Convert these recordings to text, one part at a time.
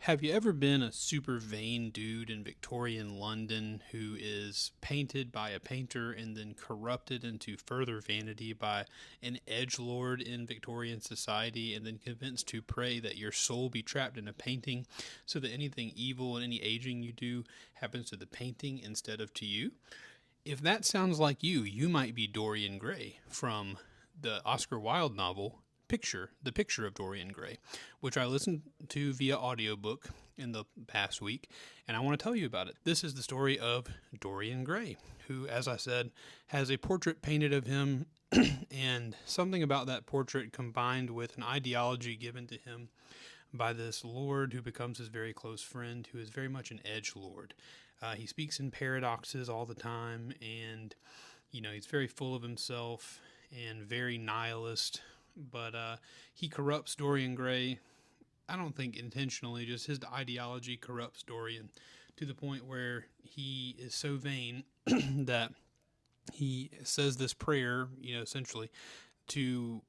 Have you ever been a super vain dude in Victorian London who is painted by a painter and then corrupted into further vanity by an edgelord in Victorian society and then convinced to pray that your soul be trapped in a painting so that anything evil and any aging you do happens to the painting instead of to you? If that sounds like you, you might be Dorian Gray from the Oscar Wilde novel The Picture of Dorian Gray, which I listened to via audiobook in the past week, and I want to tell you about it. This is the story of Dorian Gray, who, as I said, has a portrait painted of him, and something about that portrait combined with an ideology given to him by this lord who becomes his very close friend, who is very much an edge lord. He speaks in paradoxes all the time, and he's very full of himself and very nihilist. But he corrupts Dorian Gray. I don't think intentionally, just his ideology corrupts Dorian to the point where he is so vain that he says this prayer, essentially to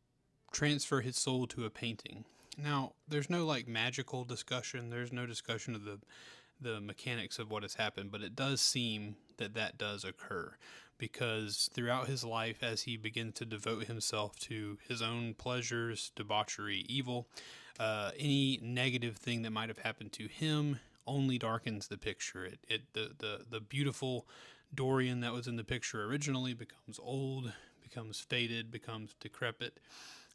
transfer his soul to a painting. Now, there's no like magical discussion. There's no discussion of the mechanics of what has happened, but it does seem that that does occur because throughout his life, as he begins to devote himself to his own pleasures, debauchery, evil, any negative thing that might have happened to him only darkens the picture. The beautiful Dorian that was in the picture originally becomes old, becomes faded, becomes decrepit.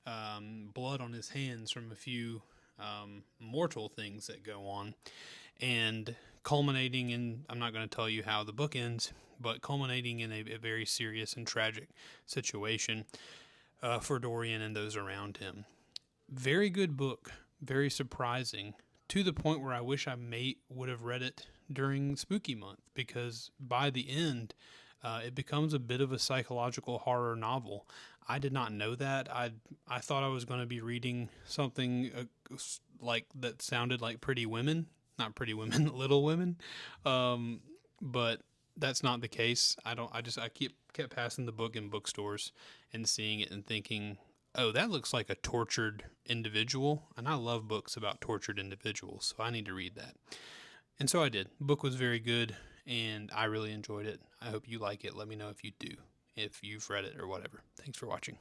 Blood on his hands from a few mortal things that go on, and culminating in, I'm not going to tell you how the book ends, but culminating in a very serious and tragic situation for Dorian and those around him. Very good book, very surprising, to the point where I wish would have read it during Spooky Month, because by the end, it becomes a bit of a psychological horror novel. I did not know that. I thought I was going to be reading something like that sounded like Pretty Women, not Pretty Women, Little Women, but that's not the case. I kept passing the book in bookstores and seeing it and thinking, oh, that looks like a tortured individual, and I love books about tortured individuals, so I need to read that. And so I did. The book was very good, and I really enjoyed it. I hope you like it. Let me know if you do, if you've read it or whatever. Thanks for watching.